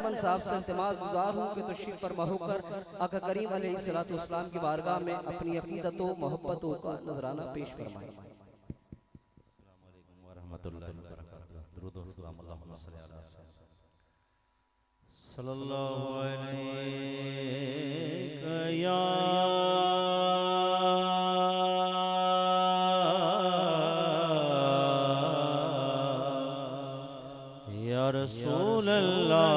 अमन साहब से इल्तिमास गुजार हूँ कि तशरीफ फरमा होकर आका करीम अलैहिस्सलाम की बारगाह में अपनी अकीदत व मोहब्बतों का नजराना पेश फरमाएं। अस्सलाम वालेकुम व रहमतुल्लाहि व बरकातुहू। दुरूद व सलाम अल्लाहुम्मा सल्लि अला सल्लल्लाहु अलैहि या रसूल अल्लाह।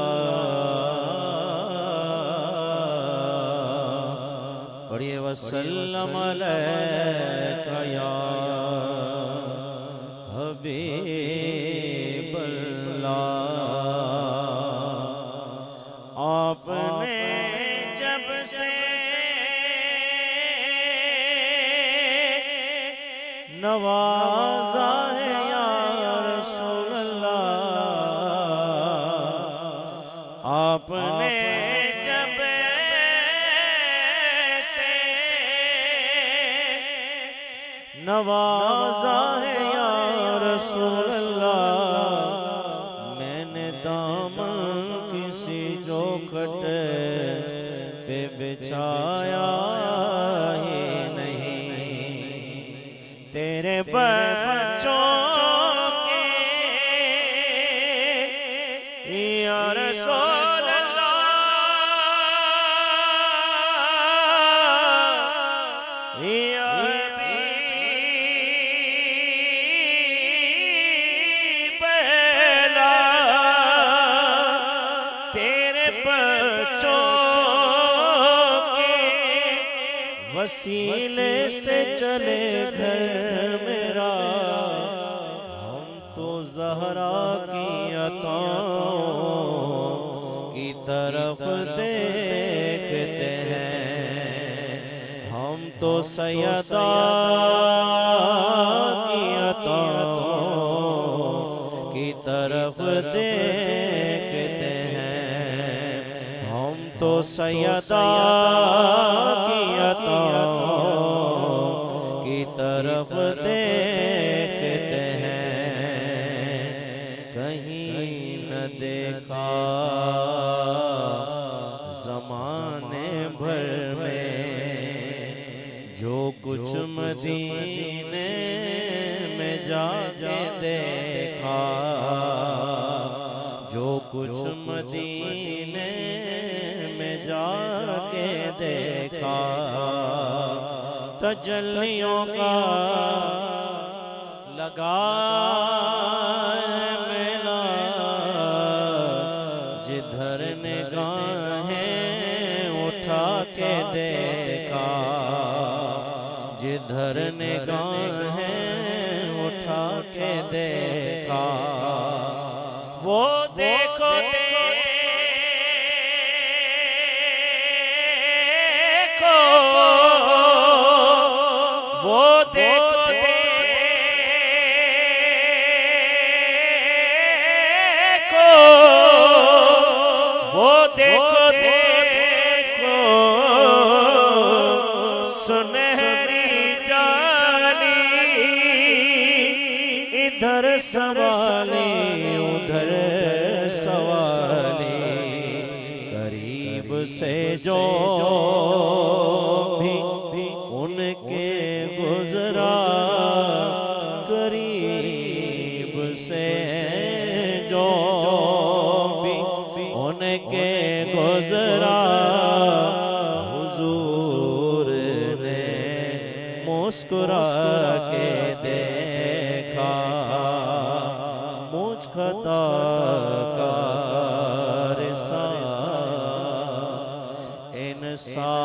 पढ़िए वसल्लम अलैका या हबीब अल्लाह। आपने जब से नवाजा है या रसूल अल्लाह। आपने जब से नवाजा है या रसूल अल्लाह। मैंने दामन किसी चौखट पे बिछाया ही नहीं। तेरे बच्चों के या रसूल अल्लाह या हबीब अल्लाह। तेरे बच्चों के वसीले से चले घर मेरा। हम तो ज़हरा की अताओं की तरफ देखते हैं। हम तो सैयदा की अताओं की तरफ देखते हैं। हम तो सैयदा की अताओं की तरफ देखते हैं। कहीं न देखा ज़माने भर में जो कुछ मदीने में जाके देखा। जो कुछ मदीने में जाके देखा। तजल्लियों का लगा मेला। जिधर निगाहें उठा के देखा। जिधर निगाहें उठा के देखा। वो देखो देखो वो देखो देखो वो देखो देखो सुनहरी जाली। इधर सवाली उधर सवाली। करीब से जो भी उनके गुजरा। करीब से जो भी उनके गुजरा। हुजूर ने मुस्कुरा के देखा। मुझ खता का इंसान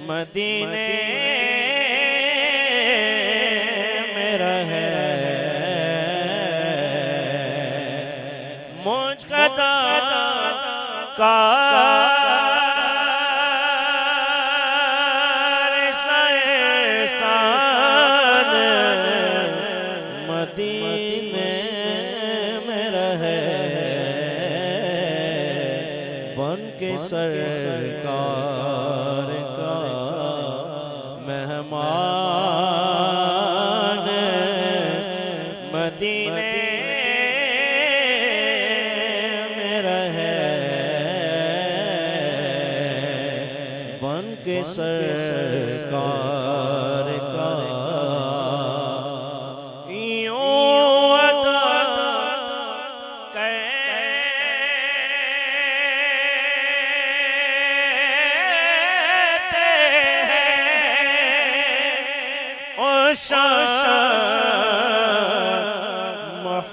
मदीने में रहे। मुझ खता का मदीने में रहे। बन के सरकार का मेहमान मदीने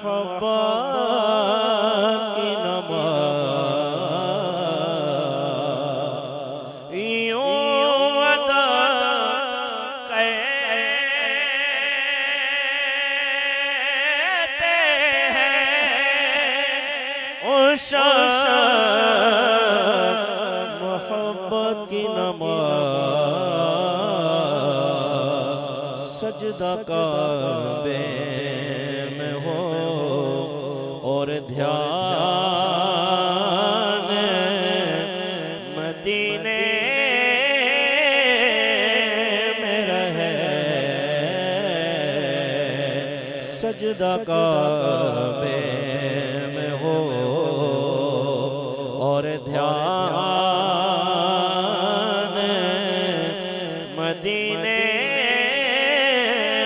मोहब्बत की नमाज़ यूं अदा करते हैं उस मोहब्बत की नमाज़ सजदा काबे में हो और ध्यान मदीने में रहे सजदा काबे में हो और ध्यान मदीने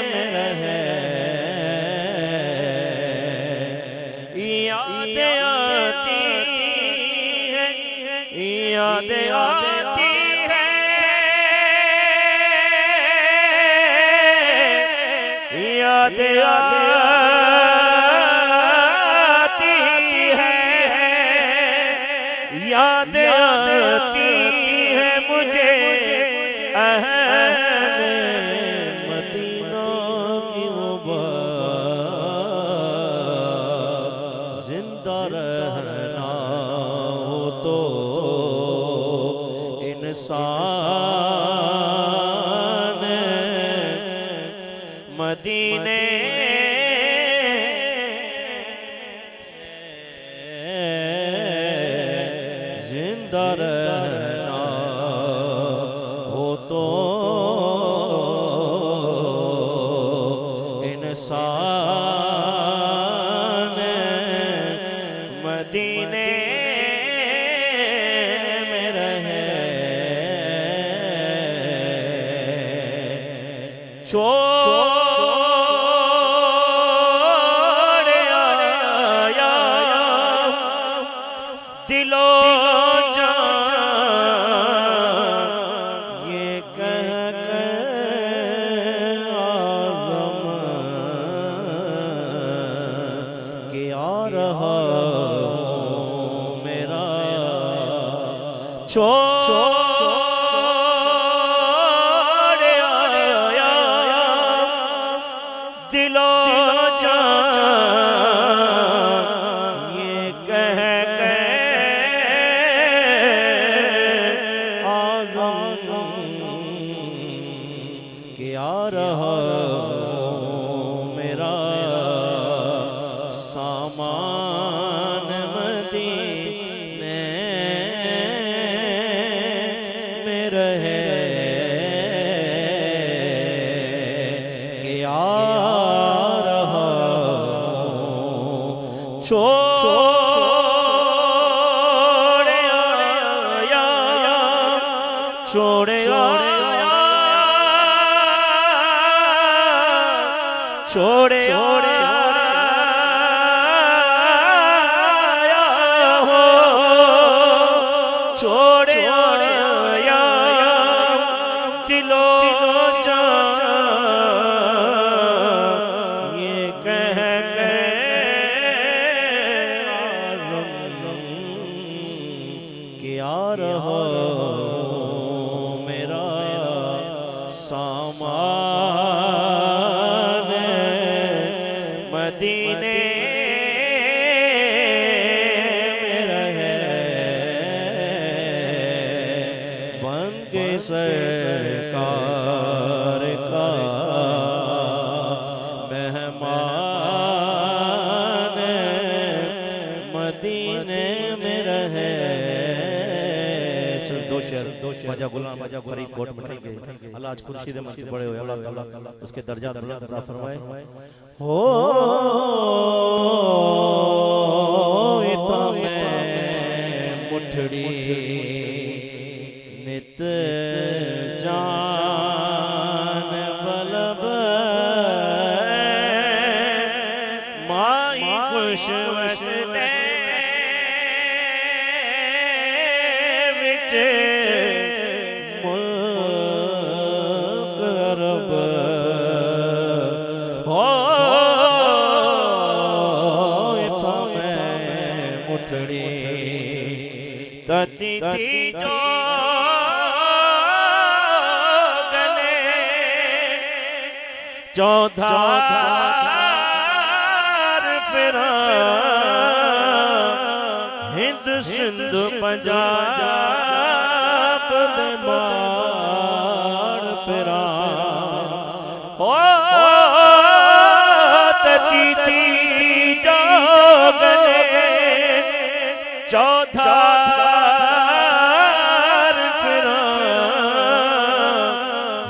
में रहे याद आती है याद आती है याद आती है याद आती है मुझे अहले मदीना की वो बात जिंदा रहना हो तो इंसान मदीने जिंदा रहना हो तो इंसान मदीने में रहे छोड़ आया दिलो जान ये कह कर आज़म कि आ रहा हूँ मेरा छोड़ आया दिलो जान ये कह कि आ रहा मेरा सामान मदीने में रहे कि आ रहा छोड़ आया छोड़ आया छोड़ आया हो छोड़ आया दिलो जान ये कह कि आ रहा मेरा सामान मदीने में रहे बन के सरकार का मेहमान मदीने में रहे ख्वाजा गुलाम फरीदकोट में गए अल्लाह आज खुर्शीद मंच बड़े हुए अल्लाह ताला उसके दर्जा बुलंद अता फरमाए हो इता में मुठड़ी नित जान बलब माई खुश वसले मुठड़ी तती थी जो गले चौधार फिरा हिंद सिंध पंजाब दे मार फिरा हो तती थी जो गले चौधार फिरा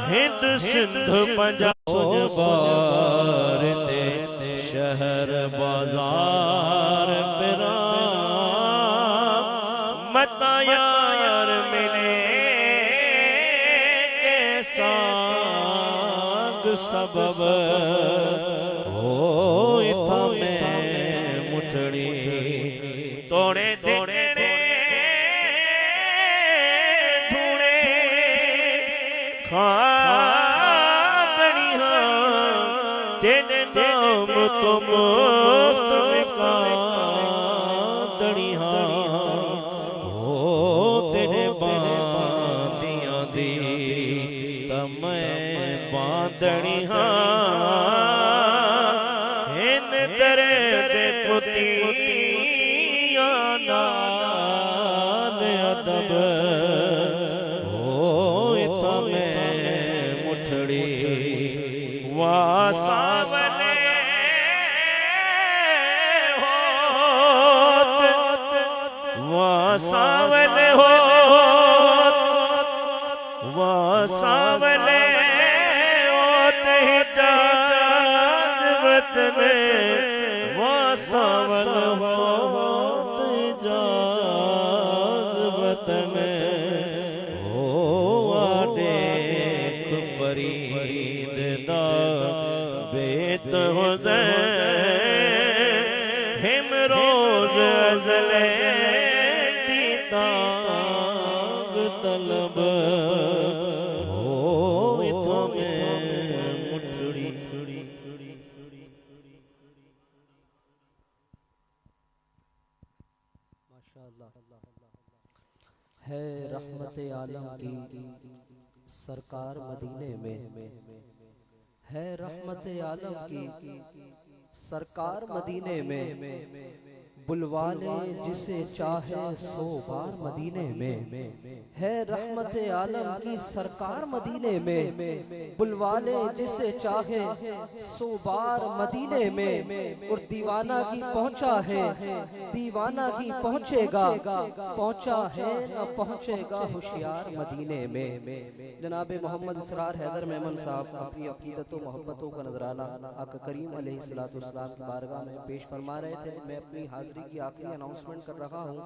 हिंद सिंध पंजाब बार ते शहर बाजार फिरा मता यार मिले के सांग सबब हो इथा में मुठड़ी तोड़े तोड़े धूड़े खादड़िया तेरे नाम तो मुफ्त में कादड़िया हो तेरे बांदियां दी तमें बांदड़िया इन तेरे दे पुतिया नाल अदब हो इथा में मुठड़ी वासावले होत वासावले होत वासावले होत हिजाज वतन वासावल होत हिजाज वतन हो आदेख फरीद दा बेत हो हिम रोज अजले दीदाग तलब हो इथा में मुठड़ी माशाअल्लाह है रहमत आलम की सरकार मदीने में है रहमत आलम की सरकार मदीने में बुलवाले जिसे चाहे सो बार मदीने में है रहमत आलम की सरकार मदीने में बुलवाले जिसे चाहे सो बार मदीने में और दीवाना की पहुंचा है दीवाना की पहुंचेगा पहुंचा है न पहुंचेगा होशियार मदीने में जनाब मोहम्मद इसरार हैदर मेमन साहब अपनी अकीदतों मोहब्बतों का नजराना आका करीम अलैहिस्सलाम की बारगाह में पेश फरमा रहे थे। मैं अपनी हाजिरी की आखिरी अनाउंसमेंट कर रहा हूं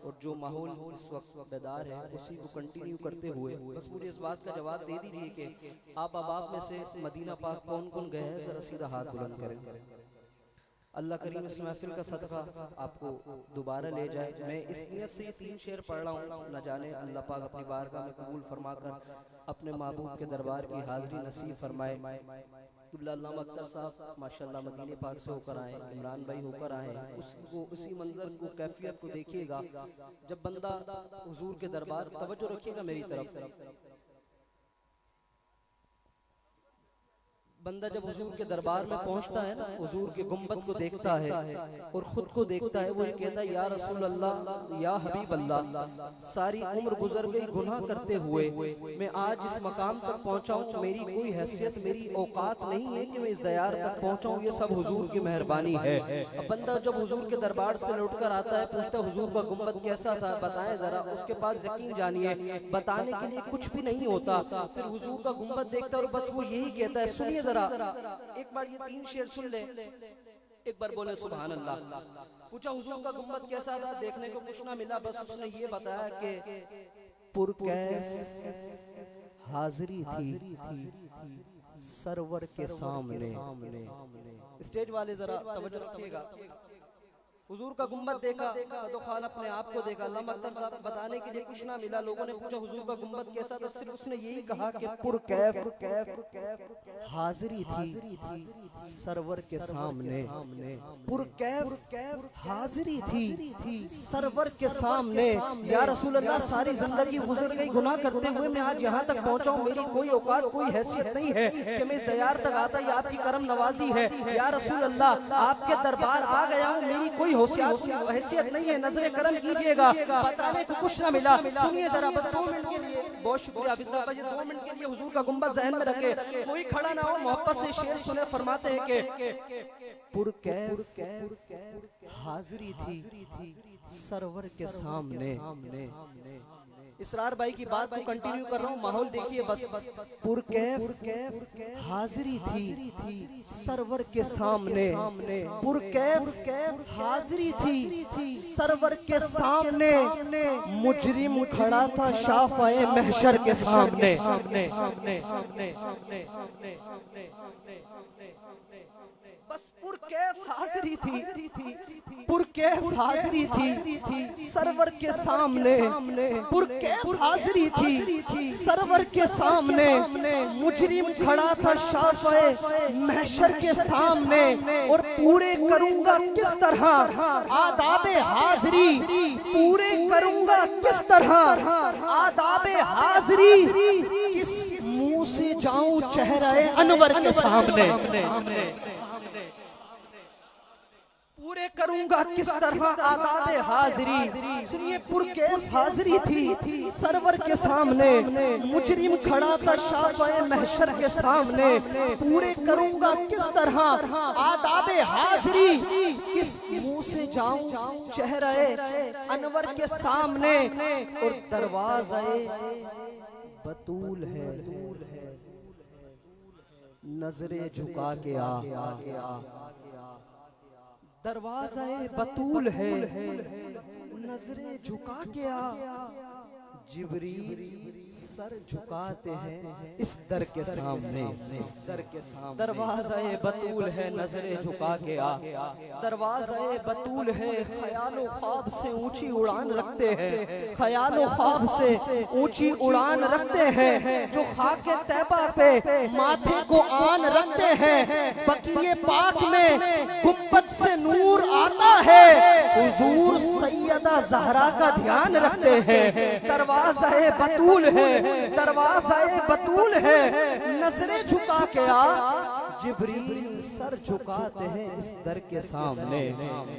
और जो माहौल इस वक्त बेदार है उसी को कंटिन्यू करते हुए बस मुझे इस बात का जवाब दे दीजिए कि आप अहबाब में से मदीना पाक कौन कौन गए हैं, जरा सीधा हाथ बुलंद करें। अल्लाह करीम इस महफिल का सदका आपको दोबारा ले जाए। मैं इस नियत से 3 शेर पढ़ रहा हूँ, न जाने अल्लाह पाक अपनी बारगाह में कबूल फरमाकर अपने महबूब के दरबार की हाजिरी नसीब फरमाए। अल्लामा अख्तर साहब माशाल्लाह मदीने पाक से होकर आए, इमरान भाई होकर आए, उसी मंजर को कैफियत को देखिएगा जब बंदा हुजूर के दरबार, तवज्जो रखिएगा मेरी तरफ, बंदा जब हुजूर के दरबार में पहुंचता है ना, हुजूर के गुंबद को देखता है और खुद को देखता है, वो ये कहता है या रसूल अल्लाह या हबीब अल्लाह, सारी उम्र गुजर गई गुनाह करते हुए, मैं आज इस मकाम तक पहुंचा हूं, मेरी कोई हैसियत मेरी औकात नहीं है कि मैं इस दयार तक पहुंचा हूं, ये सब हुजूर की मेहरबानी है। अब बंदा जब हुजूर के दरबार से लौटकर आता है, पूछता है हुजूर का गुंबद कैसा था, बताएं जरा, उसके पास यकीन जानिए बताने के लिए कुछ भी नहीं होता, सिर्फ हुजूर का गुंबद देखता है और बस वो यही कहता है, सुनिए एक बार ये 3 शेर सुन ले, एक बार बोले सुभान अल्लाह। पूछा हुजूर का गुंबद कैसा था, देखने को कुछ ना मिला, बस उसने ये बताया कि पुरकैफ हाजिरी थी सरवर के सामने। स्टेज वाले जरा तवज्जो रखिएगा, हुजूर का गुम्बद देखा तो ख्याल अपने आप को देखा। अल्लाह अख्तर साहब बताने के लिए कुछ ना मिला। लोगों ने पूछा हुजूर का गुम्बद कैसा था, सिर्फ उसने यही कहा कि पुरकैफ हाजिरी थी सरवर के सामने, पुरकैफ हाजिरी थी सरवर के सामने। या रसूल अल्लाह, सारी जिंदगी गुजर गई गुनाह करते हुए, मैं आज यहाँ तक पहुँचा हूँ, मेरी कोई औकात कोई हैसियत नहीं है कि मैं इस दयार तक आता, ये आपकी करम नवाजी है। या रसूल अल्लाह, आपके दरबार आ गया हूँ, मेरी कोई हैसियत नहीं है, नजर करम कीजिएगा। बताने को कुछ ना मिला। सुनिए जरा बस 2 मिनट के लिए, बहुत शुक्रिया हाफिज साहब, 2 मिनट के लिए हुजूर का गुंबद ज़हन में रखे, कोई खड़ा ना हो, मोहब्बत से शेर सुने। फरमाते हैं कि पुरकैफ हाजिरी थी सरवर के सामने। इसरार भाई की बात को कंटिन्यू कर रहा हूँ, माहौल देखिए बस। पुरकैफ हाजिरी थी सरवर के सामने, पुरकैफ हाजिरी थी सरवर के सामने। मुजरिम खड़ा था शाफ़ए महशर के सामने। बस पुरकैफ हाजिरी थी, पुरकैफ हाजिरी थी सरवर के सामने, पुरकैफ हाजिरी थी सरवर के सामने। मुजरिम खड़ा था शाफ़ए महशर के सामने, और पूरे करूंगा किस तरह आदाबे हाजिरी, पूरे करूंगा किस तरह आदाबे हाजिरी, किस मुंह से जाऊं चेहरे अनवर के सामने। पूरे करूंगा किस तरह आदाबे हाजिरी। सुनिए, पुरकैफ हाजिरी थी सरवर के सामने, मुजरिम खड़ा था शाफ़ए महशर के सामने। पूरे करूंगा किस तरह आदाबे हाजिरी, किस मुंह से जाऊं चेहरे अनवर के सामने। और दरवाज़े बतूल है, नजरे झुका के आ। दरवाज़े बतूल है, नजरे झुका के आ। जिब्रील सर झुकाते हैं इस दर के सामने, इस दर के सामने। दरवाज़े बतूल है, नजरे झुका के आ। दरवाज़े बतूल है, ख्यालो ख्वाब से ऊंची उड़ान रखते हैं, ख्यालो ख्वाब से ऊंची उड़ान रखते हैं। जो खाके तैबा पे माथे को आन रखते हैं, बकीए पाक में गुंबद से नूर आता है, हुजूर सैयदा ज़हरा का ध्यान रखते हैं। दरवाज़े बतूल है, दरवाज़े बतूल है, नजरें झुका के आ। जिब्रील सर झुकाते हैं इस दर के सामने,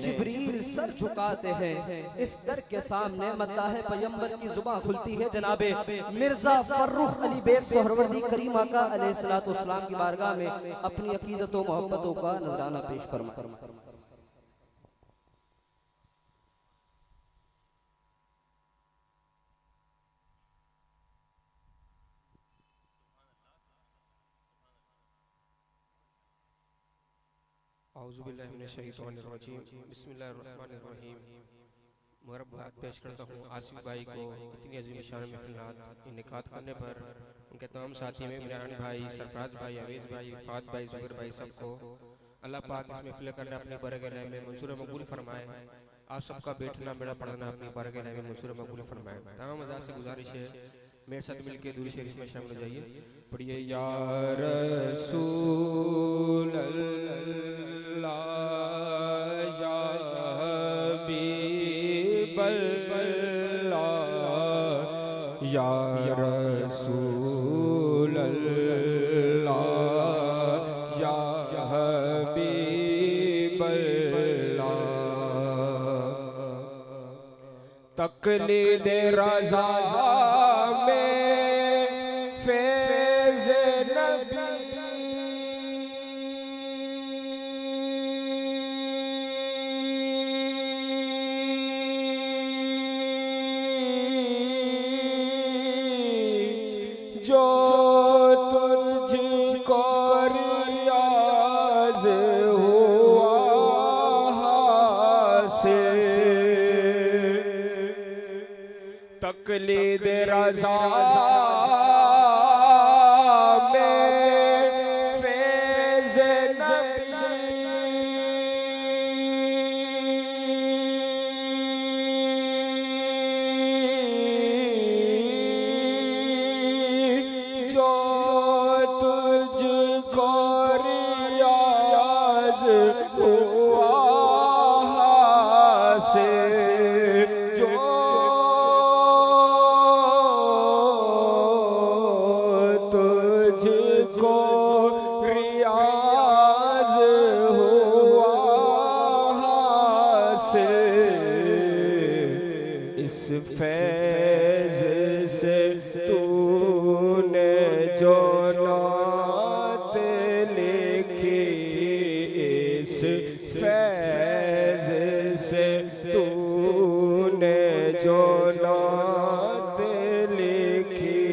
जिब्रील सर झुकाते हैं इस दर के सामने। मद्दाह पैगंबर की जुबान खुलती है जनाबे मिर्जा फर्रुख अली बेग सोहरवर्दी करीम आका अलैहिस्सलातु वस्सलाम की बारगाह में अपनी अकीदत व मोहब्बतों का नजराना पेश फरमा। औज़ुबिल्लाहिमिनश्शैतानिर्रजीम, बिस्मिल्लाहिर्रहमानिर्रहीम। मुबारकबाद पेश करता हूँ आसिफ भाई को इतनी अजीम शान महफिल इनेकाद करने पर। उनके तमाम साथी में इमरान भाई, सरफराज भाई, अवेज भाई, फात भाई, जुबैर भाई, सबको अल्लाह पाक इस महफिल करना अपनी बरगह में मंसूर मकबूल फरमाए। आप सबका बैठना बेड़ा पढ़ना अपनी बरगह में मंसूर मकबूल फरमाए। तमाम मज़ा से गुजारिश है मेरे साथ मिलके दूरी शरीफ में शामिल हो जाइए। पढ़िए या रसूल अल्लाह या हबीब अल्लाह या रसूल अल्लाह या हबीब अल्लाह। तकलीद रज़ा तकलीद रज़ा में फैज़ नबी इस फैज से तूने जो नात लिखी, इस फैज से तूने जो नात लिखी,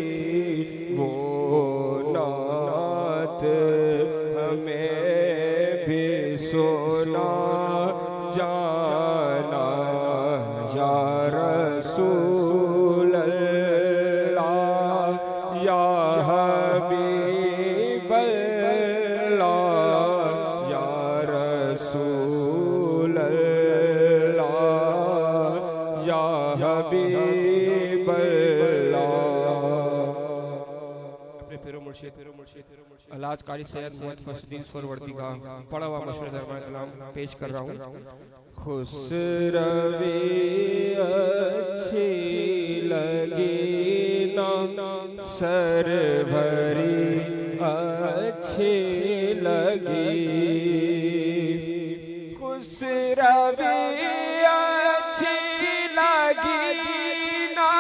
वो नात हमें भी सुना जाना या रसूल अल्लाह, या हबीब अल्लाह, या रसूल अल्लाह, या हबीब अल्लाह। अपने पिरो मुर्शिद अल्लाह कारी सैयद मोहम्मद फसदीन सोरवर्दी का पढ़ा हुआ मशहूर दरबार कलाम पेश कर रहा हूँ। खुसरवी अच्छी लगी ना, सरभरी अच्छी लगी, खुसरवी अच्छी लगी ना,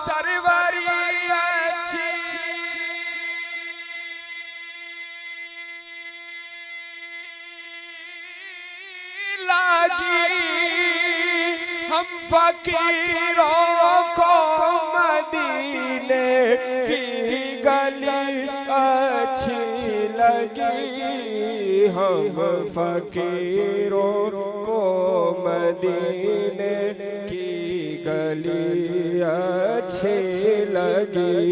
सरवरी अच्छी लगी, हम फकीरों को मदीने की गली अच्छी लगी, हम फकीरों को मदीने की गली अच्छी लगी।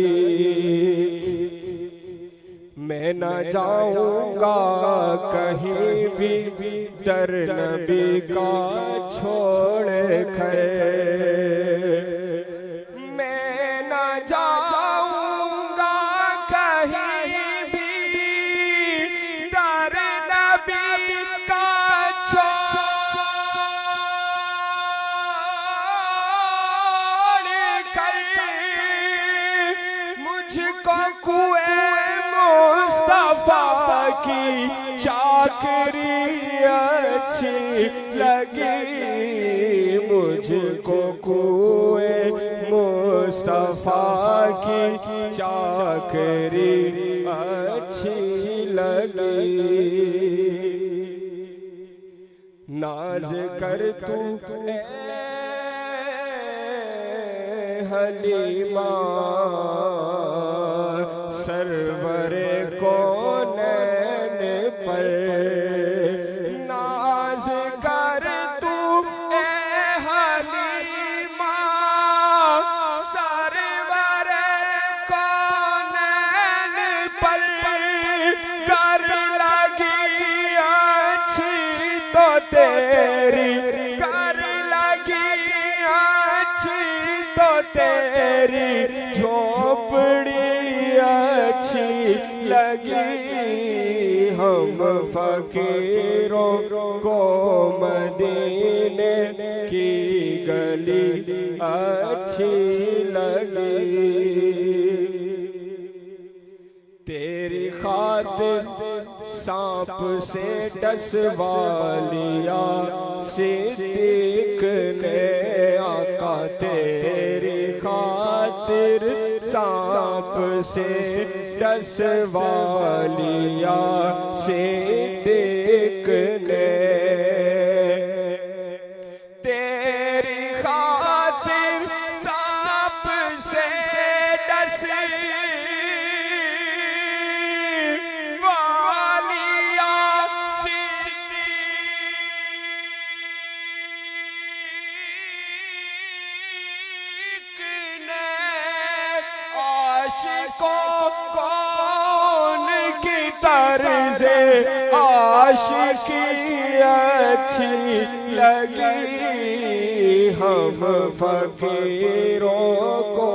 मैं न जाऊंगा कहीं भी दर नबी का छोड़ कर, मैं न जाऊंगा कहीं भी दर नबी का छोड़ कर, मुझको कुएं मुस्तफा की चाकरी अच्छी लगी, मुझको कुएं मुस्तफा की चाकरी अच्छी लगी। नाज कर तू ए हलीमा, सरवरे कौनैन पर, नाज कर तू ए हलीमा, सरवरे कौनैन पर, कर लगी अच्छी तो तेरी, कर लगी अच्छी तो तेरी झोपड़ी अच्छी लगी, हम फकीरों को मदीने की गली अच्छी लगी। तेरी खातिर सांप से डसवा लिया सिद्दीक ने आका, तेरी खातिर सांप से डसवा लिया सिद्दीक ने, तेरी खातिर सांप से डसवा लिया सिद्दीक ने, आशिकों कौन की तर्ज़े आशिकी अच्छी लगी, हम फकीरों को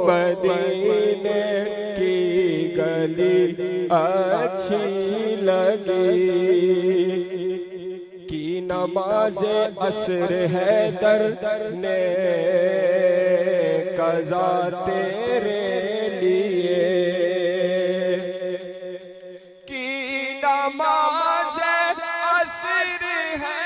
मदीने की गली अच्छी लगी। की नमाज़े असर हैदर ने कज़ा तेरे लिए, की नमाज़े असर है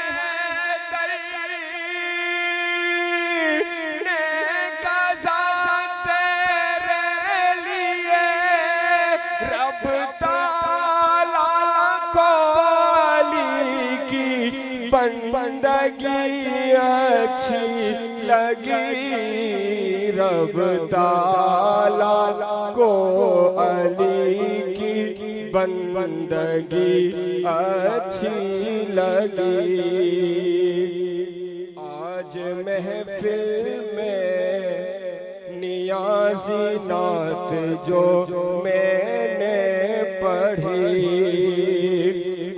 बंदगी अच्छी लगी रब ताला को अली की बंदगी अच्छी लगी। आज महफिल में नियाज़ी नात जो मैंने पढ़ी,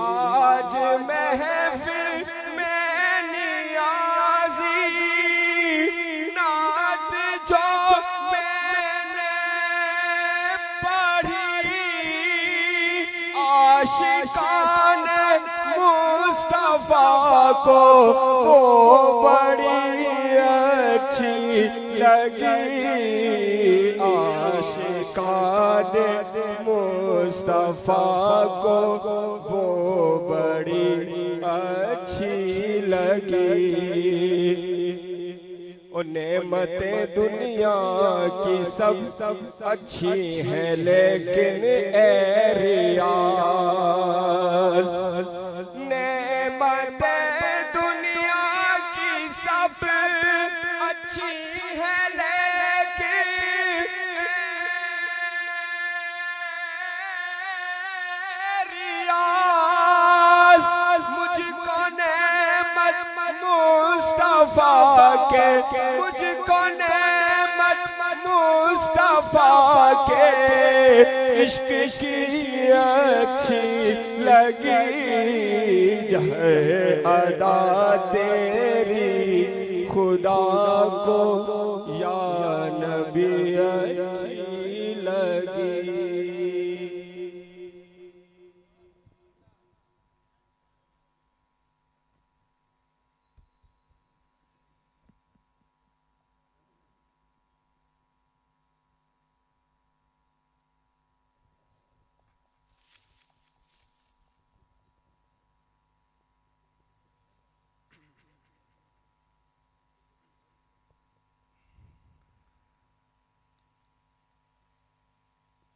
आज महफिल में नियाज़ी नात जो मैंने पढ़ी, आशिकान मुस्तफा को वो बड़ी अच्छी लगी। आशिकान मुस्तफा को वो बड़ी अच्छी लगी। ओ नेमतें दुनिया की सब अच्छी हैं, लेकिन ए रियाज नेमतें दुनिया की सब अच्छी हैं, लेकिन रियाज मुझको नेमत मुस्तफा के, मुझको नेमत मुस्तफा के इश्क की अच्छी लगी। जह अदा तेरी खुदा को या नबी अच्छी लगी।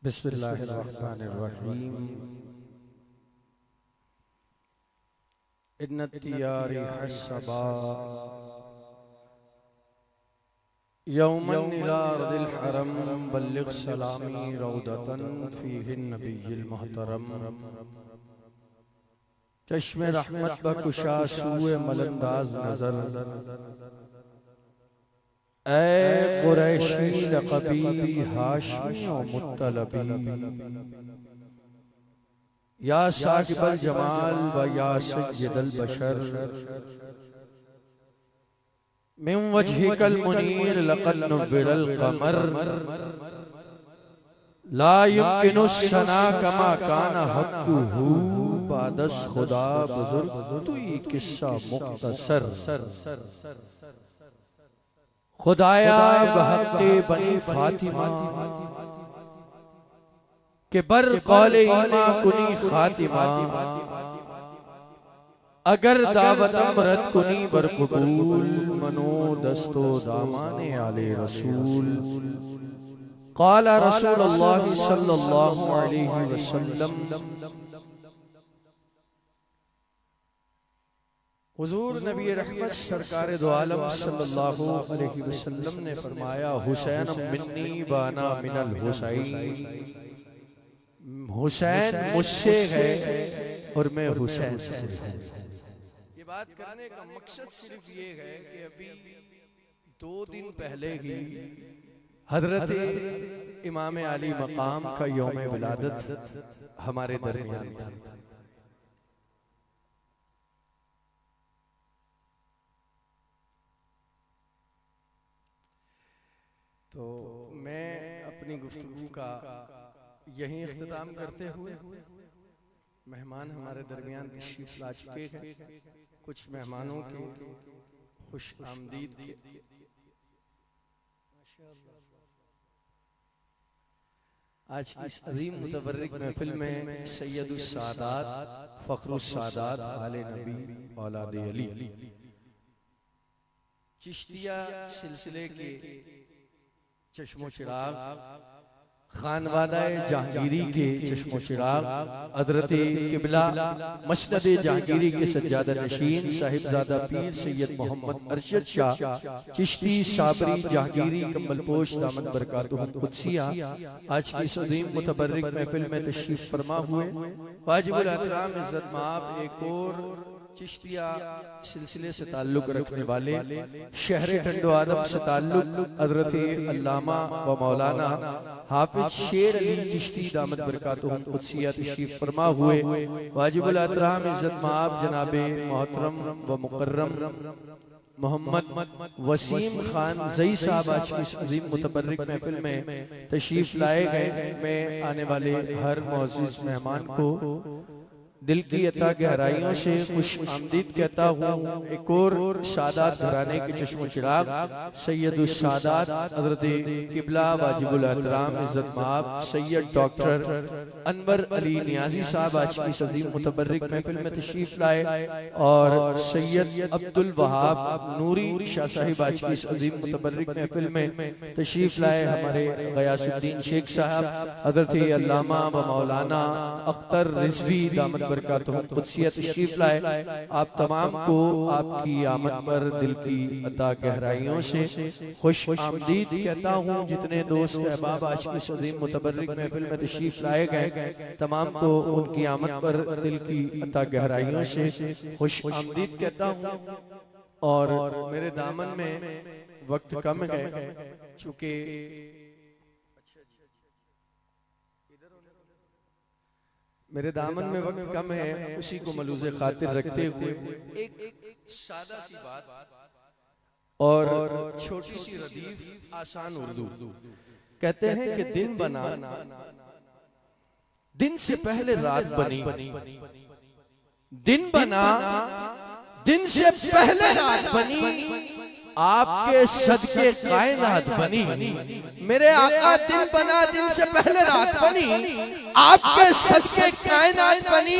बिस्मिल्लाहिर्रहमानिर्रहीम। इन्न तियारी हस्सबा यौमन इला अर्दिल हरम बल्लिग सलामी रौदतन फीहिन नबिय्यिल मुहतरम। चश्मे रहमत बकुशा सूए मलंदाज नजर, ऐ कुरैशी लक़बी हाशमी और मुत्तलबी, या साकिबल जमाल व या सय्यदल बशर, मिन वजहिकल मुनीर लक़द नुव्विरल क़मर, ला युमकिनु सना कमा काना हक़्क़ुहु बादस खुदा बुजुर्ग तुई किस्सा मुख्तसर। खुदाया बहक़्क़े बनी फातिमा के बर कौले ईमा कुनी खातिमा, अगर दावतम रद कुनी बर कबूल मनो दस्तो दामाने आले रसूल। क़ाला रसूलुल्लाह सल्लल्लाहु अलैहि वसल्लम, हुजूर नबी रहमत सरकार दो आलम सल्लल्लाहु अलैहि वसल्लम ने फरमाया, हुसैन मिन्नी बाना मिनल हुसैन, हुसैन मुझसे है और मैं हुसैन से हूं। ये बात करने का मकसद सिर्फ ये है कि अभी 2 दिन पहले ही हजरत इमाम अली मकाम का यौम विलादत हमारे दरमियान था। तो मैं अपनी गुफ्तगू का यहीं इख्तिताम करते हुए, मेहमान हमारे दरमियान तशरीफ ला चुके हैं, कुछ मेहमानों की खुश आमदीद की आज की इस अजीम मुतबर्रिक महफिल में सैयदुस सादात फखरुस सादात आले नबी औलाद अली चिश्तिया सिलसिले के चश्मो चिराग खानवादा जहांगीरी के चश्मो चिराग हजरत किबला मसनद जहांगीरी के सज्जादा नशीन साहिबजादा पीर सैयद मोहम्मद अरशद शाह चिश्ती साबरी जहांगीरी कम्बलपोश दामद बरकातुहुम कुदसिया आज की इस अज़ीम मुतबर्रिक महफिल में तशरीफ फरमा हुए वाजिबुल एहतराम इज्जत माब एक और चिश्तिया सिलसिले से ताल्लुक रखने वाले शहर टंडो आदम से ताल्लुक हजरत अल्लामा व मौलाना हाफिज शेर अली चिश्ती दामद बरकातुहुम कुदसिया तशरीफ फरमा हुए वाजिबुल एहतराम इज्जत माब जनाबे मोहतरम व मुकर्रम मोहम्मद वसीम खान जई साहब आज की इस अजीम मुतबर्रिक महफिल में तशरीफ लाए गए। मैं आने वाले हर मौजूद मेहमान को दिल की अता गहराइयों से खुश आमदीद कहता हूँ। एक और सादात घराने के चश्मो चिराग सैयद सादात हजरत किबला वाजिबुल एहतराम इज्जत माब सैयद डॉक्टर अनवर अली नियाजी साहब आज की अज़ीम मुतबर्रिक महफिल में तशरीफ लाए और सैयद अब्दुल वहाब नूरी शाह साहिब आज की अज़ीम मुतबर्रिक महफिल में तशरीफ लाए। हमारे गयासुद्दीन शेख साहब हजरत अल्लामा व मौलाना अख्तर रिजवी दामद बरकातुहुम कुदसिया तशरीफ लाए। आप तमाम को आपकी आमद पर दिल की अता गहराइयों से खुश आमदीद कहता हूँ। जितने दोस्त अहबाब आज की इस अज़ीम मुतबर्रिक महफिल में तशरीफ लाए गए तमाम को उनकी आमद पर दिल की अता गहराइयों से खुश आमदीद कहता हूँ। और मेरे दामन में वक्त कम है चूंकि मेरे दामन में वक्त कम है, उसी को मलूज़े खातिर रखते हुए एक सादा सी बात और छोटी सी रदीफ आसान उर्दू। कहते हैं कि दिन बना, दिन से पहले रात बनी, दिन बना, दिन से पहले रात बनी, आपके सदके कायनात बनी। मेरे आका दिन बना, दिन से पहले रात बनी, आपके सदके कायनात बनी।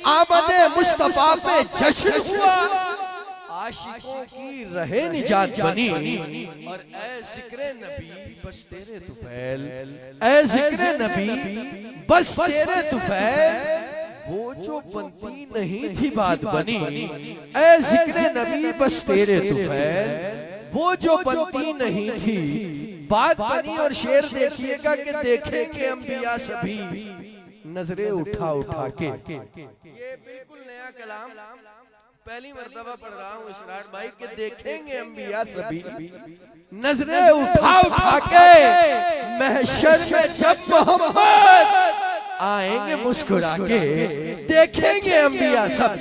आमदे मुस्तफा पे जश्न हुआ, आशिकों की रहे निजात बनी। और ऐ जिक्रे नबी बस तेरे तुफैल, ऐ जिक्रे नबी बस तेरे तुफैल, वो जो बनती नहीं थी बात बनी। ऐ जिक्रे नबी बस तेरे तुफैल, वो जो बनती नहीं थी बात बनी। और शेर देखिएगा कि देखेंगे अंबिया सभी नजरे उठा उठा के। ये बिल्कुल नया कलाम पहली मर्तबा पढ़ रहा हूँ इसरार भाई के देखेंगे अंबिया सभी नजरे उठा उठा के, महशर में जब मोहम्मद आएंगे मुस्कुरा के। देखेंगे अंबिया सब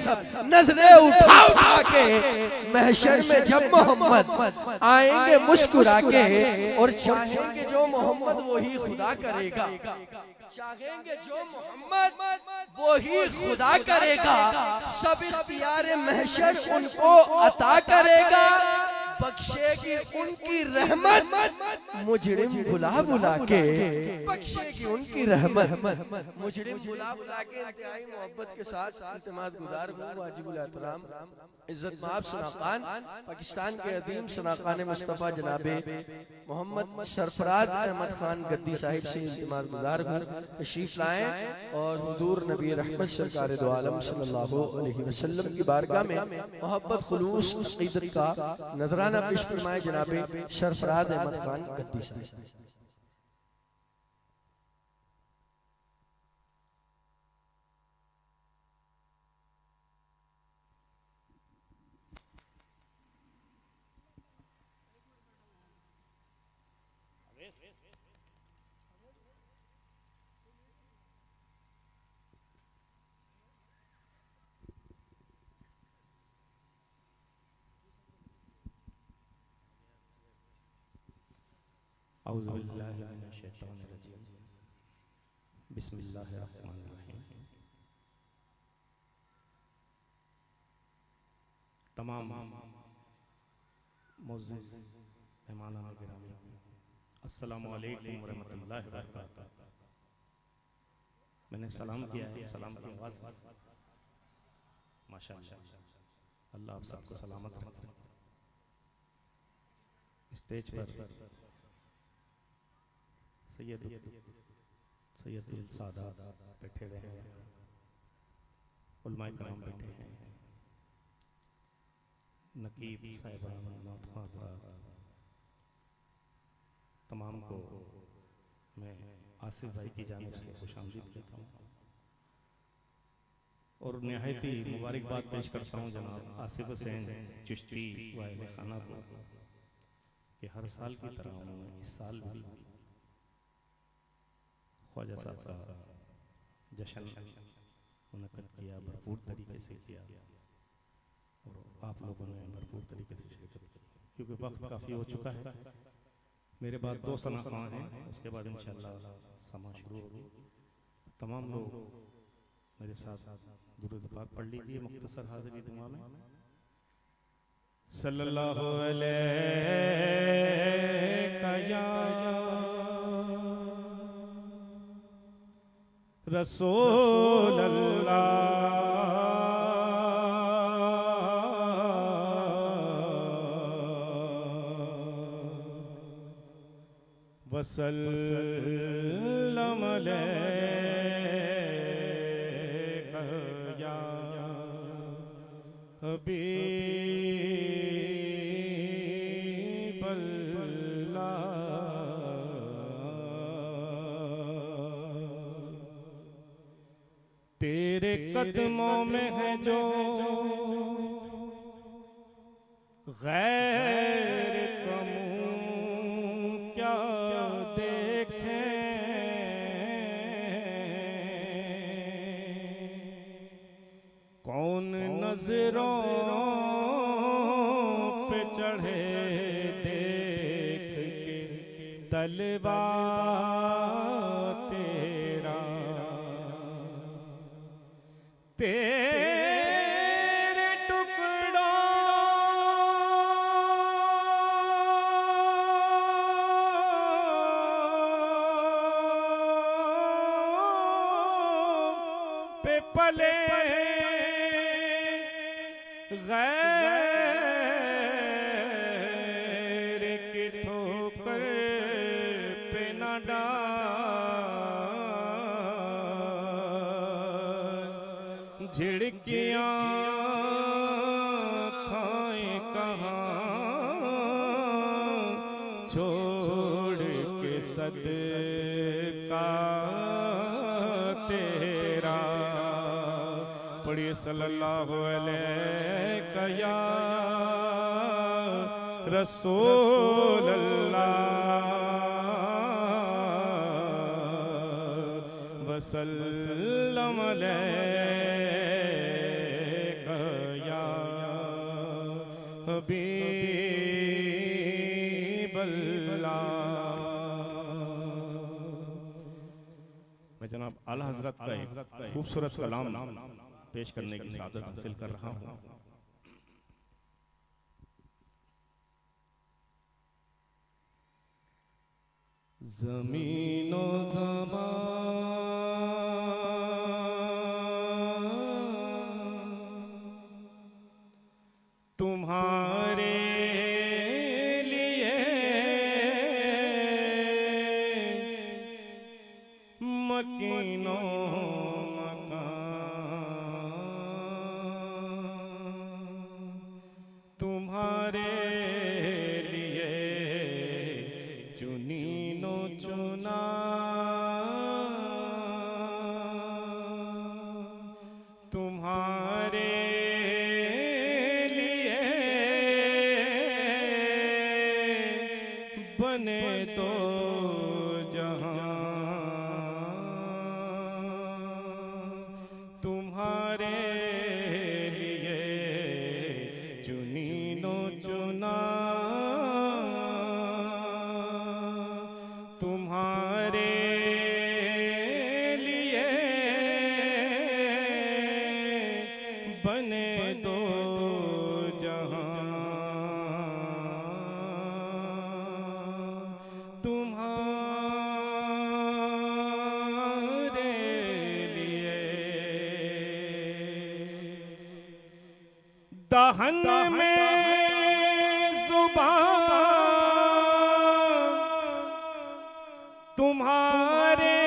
नजरे उठा उठा के, महशर में जब मोहम्मद आएंगे मुस्कुरा के। और चाहेंगे जो मोहम्मद वही खुदा करेगा, चाहेंगे जो मोहम्मद वही खुदा करेगा। सब इख्तियार महशर उनको अता करेगा, बख्शेगी उनकी रहमत मुजरिम बुला बुला के, बख्शेगी उनकी रहमत मुजरिम बुला बुला के। इंतहाई मोहब्बत के साथ इल्तिमास गुजार हूँ वाजिबुल एहतराम इज्जत माब सनाखान पाकिस्तान के अजीम सनाखान मुस्तफ़ा जनाबे मोहम्मद सरफराज अहमद खान गद्दी साहिब से इल्तिमास गुजार हूँ तशरीफ लाएं और हुजूर नबी रहमत सरकार दो आलम सल्लल्लाहु अलैहि वसल्लम की बारगाह में मोहब्बत खुलूस अक़ीदत का नजराना पेश फरमाए जनाबे सरफराज अहमद खान गद्दी साहिब। बिस्मिल्लाहिर्रहमानिर्रहीम। तमाम मुअज़्ज़िज़ मेहमानान गिरामी अस्सलामु अलैकुम व रहमतुल्लाहि व बरकातुहू। मैंने सलाम किया है, सलाम की आवाज़ माशाअल्लाह, अल्लाह आप सबको सलामत रखे। स्टेज पर सैयद सैयदुल सादात बैठे हुए हैं, उलमाए कराम बैठे हैं, नकीब साहिबान, तमाम को मैं आसिफ भाई की जानिब से खुशामदीद कहता हूँ और निहायत ही मुबारकबाद पेश करता हूँ जनाब आसिफ हुसैन चिश्ती वाहिल खाना को कि हर साल की तरह उन्होंने इस साल भी ख्वाजा साहब का जश्न मुनक़्क़द किया, भरपूर तरीके से किया और आप लोगों ने भरपूर तरीके से शिरकत की। क्योंकि वक्त काफ़ी हो चुका है, मेरे बाद 2 सना खां हैं, उसके बाद इंशाअल्लाह समा शुरू होगी। तमाम लोग मेरे साथ दुरूद पाक पढ़ लीजिए मुख्तसर हाज़िरी दुआ में। सल्लल्लाहु अलैका या रसूल अल्लाह वसल्लम अलैका या हबीब अल्लाह। तेरे कदमों में है जो गैर कमूं क्या कौन नजरों पे चढ़े देख के तलवा तेरा, तेरे टुकड़ों पे पले गैर की ठोकर पे न डाल, झिड़कियाँ खाएं कहाँ छोड़ के सदका तेरा। पढ़िए सल्लल्लाहु अलैका या रसूल अल्लाह वसल्लम अलैका या हबीब अल्लाह। मैं जनाब आला हजरत का एक खूबसूरत कलाम पेश करने की सादत हासिल कर रहा हूँ। ज़मीनो ज़मान तुम्हारे लिए मकीनो तुम्हारे लिए चुनीनो चुना तुम्हारे लिए बने तो जहां तुम्हारे तुम्हारे लिए बने दो जहां तुम्हारे लिए दहन में जुबान तुम्हारे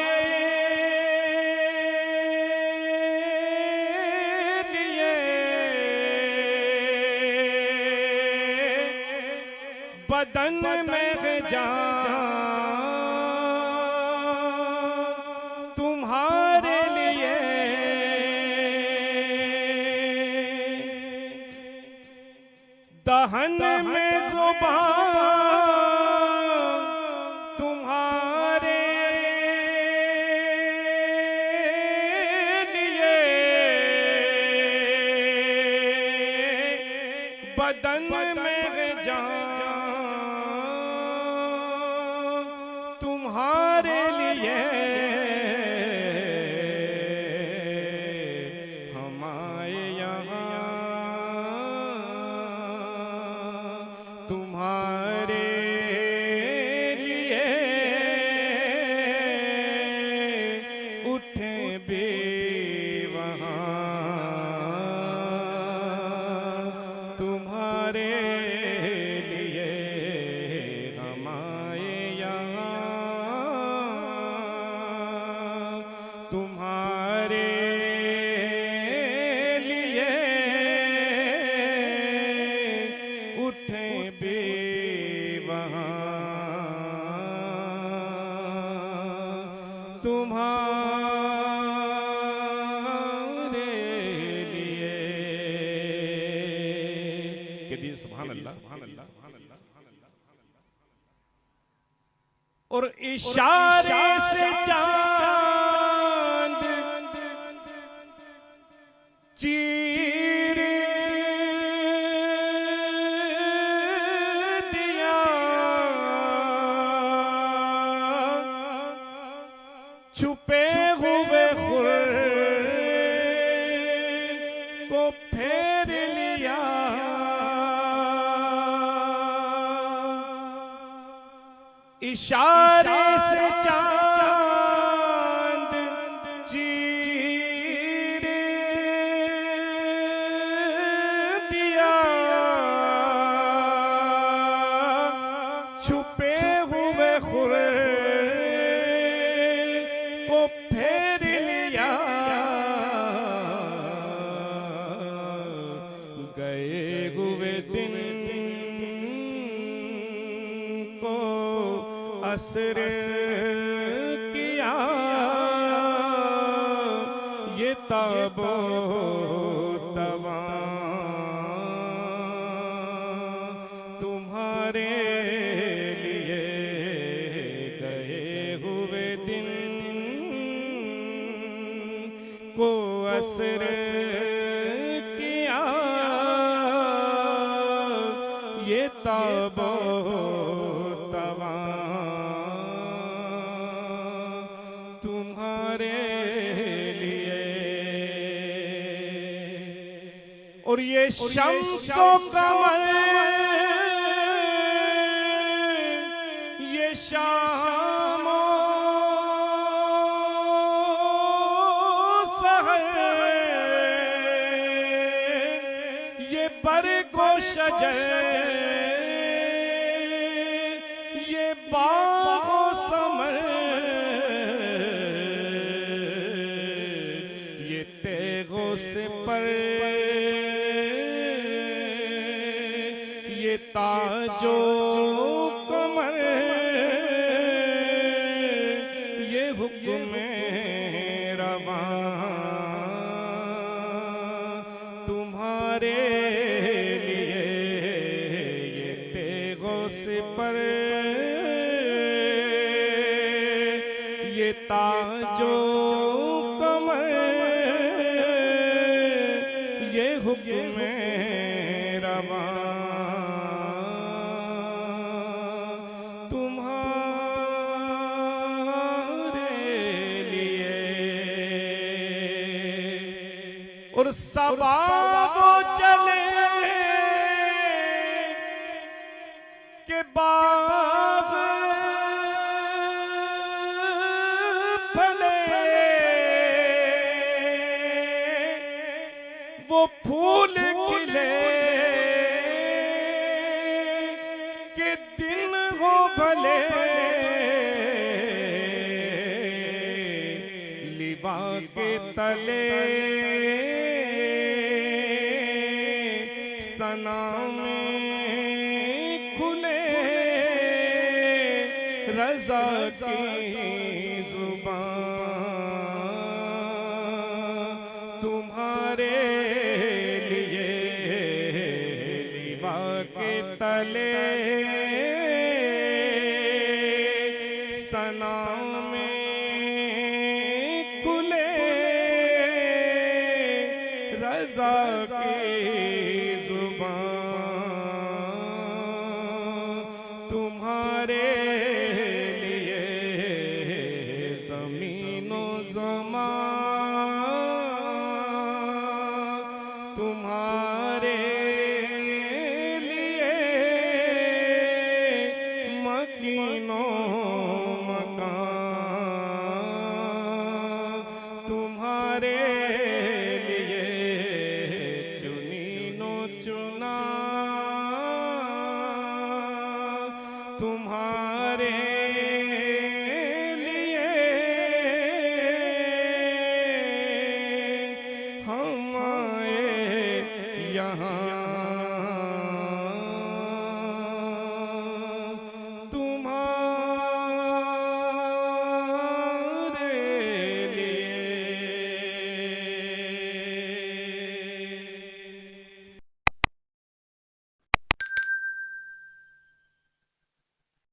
बदन में है जान तुम्हारे लिए, दहन में जुबान तुम्हारे लिए, बदन में है जान तुम्हारे लिए, हमारे यहाँ तुम्हारे लिए उठे भी वहाँ तुम्हारे लिए, हमारे यहाँ तुम्हारे लिए उठे भी वहाँ तुम्हारे लिए। के दिन सुभान अल्लाह, सुभान अल्लाह, सुभान अल्लाह। और इशारे से चांद चीर दिया, छुपे हुए खुर को फेर लिया, इशारे से चांद चीर दिया, छुपे हुए खुर को फेर लिया, गए हुए दिन को असर किया, ये ताबो तवा तुम्हारे लिए, गए हुए दिन को असर किया, ये ताबो तवा तुम्हारे लिए। और ये शम्सो कमर, ये शामो सहर, ये बरगो शजर, ये बागो समर, ये तेगो से पर, ये ताजो कमर, ये हुक्म रवां तुम्हारे लिए, ये तेगो से पर, ये ताजो कमर, ये हुक्म रवां तुम्हारे लिए। और सबा वो चले के बाग फले, वो फूल खिले के दिन हो भले, लिबा के तले सना में खुले, की जुबान तुम्हारे लिए लिवा के तले सना में कुले रजा की जुबान तुम्हारे लिए ज़मीनो ज़मान तुम्हारे लिए मकीनो मकान तुम्हारे लिए चुनीनो चुना तुम्हारे